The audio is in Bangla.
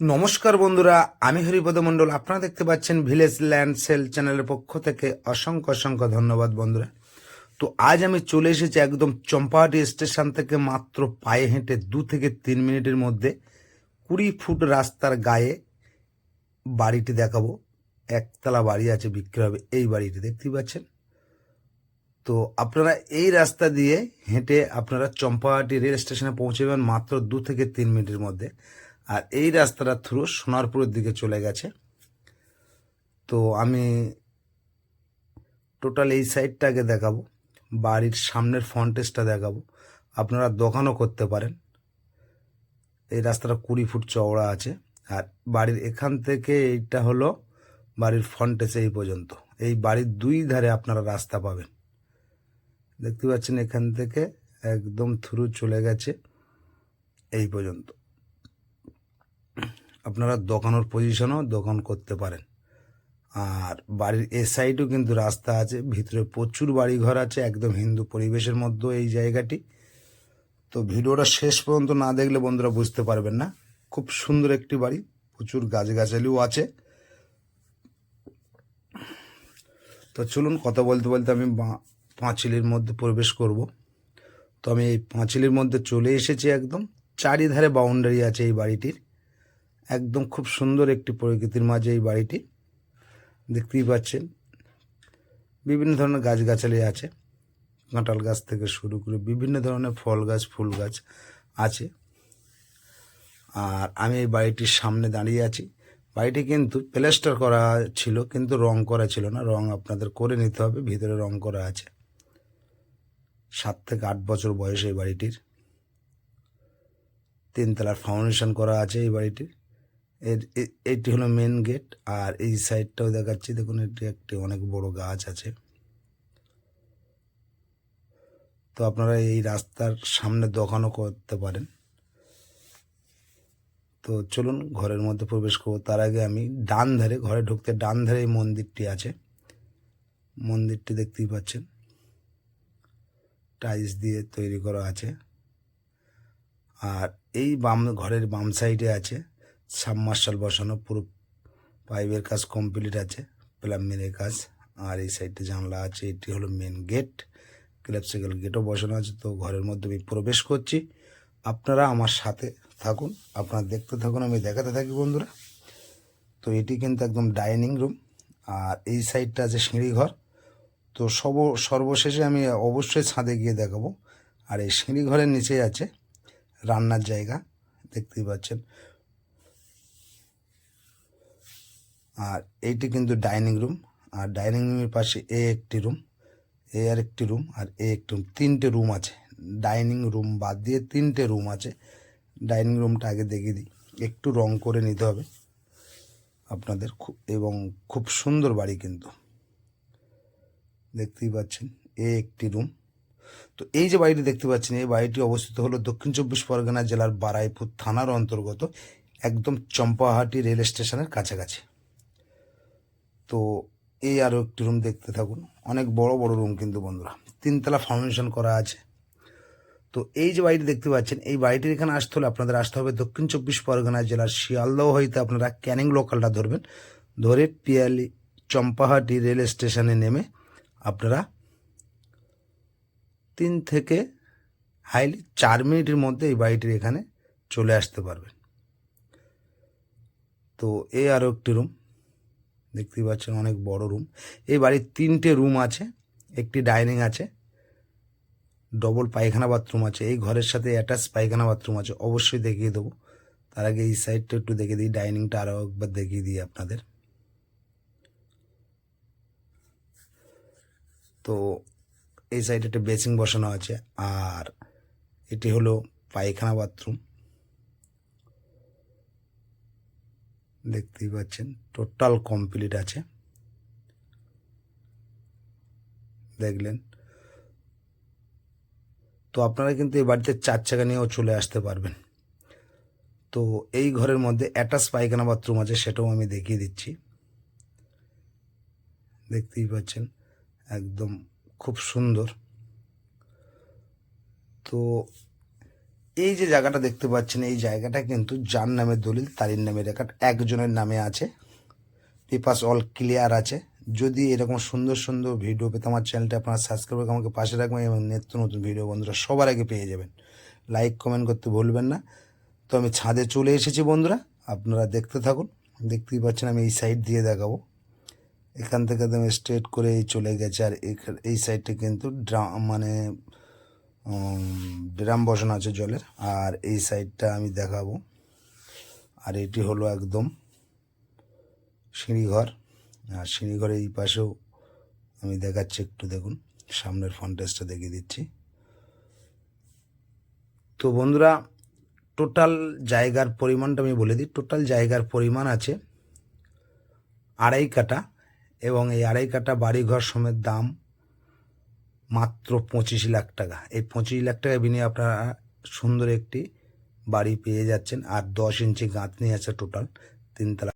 নমস্কার বন্ধুরা, আমি হরিপদ মণ্ডল। আপনারা দেখতে পাচ্ছেন ভিলেজ ল্যান্ড সেল চ্যানেলের পক্ষ থেকে অসংখ্য অসংখ্য ধন্যবাদ বন্ধুরা। তো আজ আমি চলে এসেছি একদম চম্পাহাটি স্টেশন থেকে মাত্র পায়ে হেঁটে 2 থেকে 3 মিনিটের মধ্যে 20 ফুট রাস্তার গায়ে বাড়িটি দেখাবো। একতলা বাড়ি আছে, বিক্রি হবে এই বাড়িটি দেখতেই পাচ্ছেন। তো আপনারা এই রাস্তা দিয়ে হেঁটে আপনারা চম্পাহাটি রেল স্টেশনে পৌঁছে যাবেন মাত্র 2 থেকে 3 মিনিটের মধ্যে। আর এই রাস্তাটা থ্রু সোনারপুরের দিকে চলে গেছে। তো আমি টোটাল এই সাইডটাকে দেখাবো, বাড়ির সামনের ফ্রন্টেজটা দেখাবো। আপনারা দোকানও করতে পারেন। এই রাস্তাটা 20 ফুট চওড়া আছে। আর বাড়ির এখান থেকে এইটা হলো বাড়ির ফ্রন্টেজ এই পর্যন্ত। এই বাড়ির দুই ধারে আপনারা রাস্তা পাবেন, দেখতে পাচ্ছেন। এখান থেকে একদম থ্রু চলে গেছে এই পর্যন্ত। আপনারা দোকানের পজিশনও দোকান করতে পারেন। আর বাড়ির এ সাইডেও কিন্তু রাস্তা আছে, ভিতরে প্রচুর বাড়িঘর আছে, একদম হিন্দু পরিবেশের মধ্যে এই জায়গাটি। তো ভিডিওটা শেষ পর্যন্ত না দেখলে বন্ধুরা বুঝতে পারবেন না। খুব সুন্দর একটি বাড়ি, প্রচুর গাছগাছালিও আছে। তো চলুন, কথা বলতে বলতে আমি পাঁচিলের মধ্যে প্রবেশ করব। তো আমি এই পাঁচিলের মধ্যে চলে এসেছি। একদম চারিধারে বাউন্ডারি আছে এই বাড়িটির। একদম খুব সুন্দর একটি প্রকৃতির মাঝে এই বাড়িটি, দেখতেই পাচ্ছেন। বিভিন্ন ধরনের গাছগাছালি আছে, কাঁঠাল গাছ থেকে শুরু করে বিভিন্ন ধরনের ফল গাছ, ফুল গাছ আছে। আর আমি এই বাড়িটির সামনে দাঁড়িয়ে আছি। বাড়িটি কিন্তু প্লাস্টার করা ছিল, কিন্তু রং করা ছিল না। রং আপনাদের করে নিতে হবে। ভিতরে রং করা আছে। 7 থেকে 8 বছর বয়স এই বাড়িটির। 3 তলার ফাউন্ডেশন করা আছে এই বাড়িটির। এটি হলো মেন গেট। আর এই সাইডটাও দেখাচ্ছি, দেখুন এটি একটি অনেক বড় গাছ আছে। তো আপনারা এই রাস্তার সামনে দোকানও করতে পারেন। তো চলুন ঘরের মধ্যে প্রবেশ করবো। তার আগে আমি ডান ধারে, ঘরে ঢুকতে ডান ধারে এই মন্দিরটি আছে। মন্দিরটি দেখতেই পাচ্ছেন, টাইলস দিয়ে তৈরি করা আছে। আর এই ঘরের বাম সাইডে আছে সাবমার্শাল বসানো, পুরো পাইপের কাজ কমপ্লিট আছে, প্লাম্বিংয়ের কাজ। আর এই সাইডে জানলা আছে। এটি হলো মেন গেট, ক্লাবসিক্যাল গেটও বসানো আছে। তো ঘরের মধ্যে আমি প্রবেশ করছি, আপনারা আমার সাথে থাকুন, আপনারা দেখতে থাকুন, আমি দেখাতে থাকি বন্ধুরা। তো এটি কিন্তু একদম ডাইনিং রুম। আর এই সাইডটা আছে সিঁড়িঘর। তো সর্বশেষে আমি অবশ্যই ছাদে গিয়ে দেখাবো। আর এই সিঁড়িঘরের নিচেই আছে রান্নার জায়গা, দেখতেই পাচ্ছেন। আর এইটি কিন্তু ডাইনিং রুম। আর ডাইনিং রুমের পাশে একটি রুম, আর একটি রুম, আর একটি রুম, 3টে রুম আছে। ডাইনিং রুম বাদ দিয়ে 3টে রুম আছে। ডাইনিং রুমটা আগে দেখিয়ে দিই। একটু রং করে নিতে হবে আপনাদের, এবং খুব সুন্দর বাড়ি কিন্তু, দেখতেই পাচ্ছেন। একটি রুম। তো এই যে বাড়িটি দেখতে পাচ্ছেন, এই বাড়িটি অবস্থিত হলো দক্ষিণ 24 পরগনা জেলার বারাইপুর থানার অন্তর্গত, একদম চম্পাহাটি রেল স্টেশনের কাছাকাছি। তো এই আরও একটি রুম দেখতে থাকুন, অনেক বড় বড় রুম কিন্তু বন্ধুরা। 3 তলা ফাউন্ডেশন করা আছে। তো এই যে বাড়িটি দেখতে পাচ্ছেন, এই বাড়িটির এখানে আসতে হলে আপনাদের আসতে হবে দক্ষিণ 24 পরগনা জেলার শিয়ালদহ হইতে আপনারা ক্যানিং লোকালটা ধরবেন। ধরে পিয়ালি চম্পাহাটি রেল স্টেশনে নেমে আপনারা 3 থেকে হাইলি 4 মিনিটের মধ্যে এই বাড়িটির এখানে চলে আসতে পারবেন। তো এই আরও একটি রুম দেখতেই পাচ্ছেন, অনেক বড় রুম। এই বাড়ির 3টে রুম আছে, একটি ডাইনিং আছে, ডবল পায়খানা বাথরুম আছে। এই ঘরের সাথে অ্যাটাচ পায়খানা বাথরুম আছে, অবশ্যই দেখিয়ে দেবো। তার আগে এই সাইডটা একটু দেখিয়ে দিই, ডাইনিংটা আরও একবার দেখিয়ে দিই আপনাদের। তো এই সাইডে একটা বেসিং বসানো আছে। আর এটি হলো পায়খানা বাথরুম, দেখতেই পাচ্ছেন, টোটাল কমপ্লিট আছে, দেখলেন। তো আপনারা কিন্তু এই বাড়িতে 4 চাকা নিয়েও চলে আসতে পারবেন। তো এই ঘরের মধ্যে অ্যাটাচ পায়খানা বাথরুম আছে, সেটাও আমি দেখিয়ে দিচ্ছি, দেখতেই পাচ্ছেন, একদম খুব সুন্দর। তো এই যে জায়গাটা দেখতে পাচ্ছেন, এই জায়গাটা কিন্তু যার নামে দলিল তারই নামে রেকর্ড, একজনের নামে আছে, পেপারস অল ক্লিয়ার আছে। যদি এরকম সুন্দর সুন্দর ভিডিও পেতে আমার চ্যানেলটা আপনারা সাবস্ক্রাইব করে আমাকে পাশে রাখবেন এবং নিত্য নতুন ভিডিও বন্ধুরা সবার আগে পেয়ে যাবেন। লাইক কমেন্ট করতে ভুলবেন না। তো আমি ছাদে চলে এসেছি বন্ধুরা, আপনারা দেখতে থাকুন। দেখতেই পাচ্ছেন আমি এই সাইড দিয়ে দেখাবো। এখান থেকে তুমি স্ট্রেট করে চলে গেছে, আর এই সাইডটা কিন্তু ড্রাম বসানো আছে জলের, আর এই সাইডটা আমি দেখাবো। আর এটি হলো একদম সিঁড়িঘর, আর সিঁড়িঘরের এই পাশেও আমি দেখাচ্ছি, একটু দেখুন, সামনের ফন্টেজটা দেখিয়ে দিচ্ছি। তো বন্ধুরা, টোটাল জায়গার পরিমাণটা আমি বলে দিই। টোটাল জায়গার পরিমাণ আছে 2.5 কাঠা, এবং এই 2.5 কাঠা বাড়িঘর সমেত দাম মাত্র 25 লাখ টাকা। এই 25 লাখ টাকা বিনিয়োগে আপনারা সুন্দর একটি বাড়ি পেয়ে যাচ্ছেন। আর 10 ইঞ্চি গাঁথনি আছে, টোটাল 3 তলা।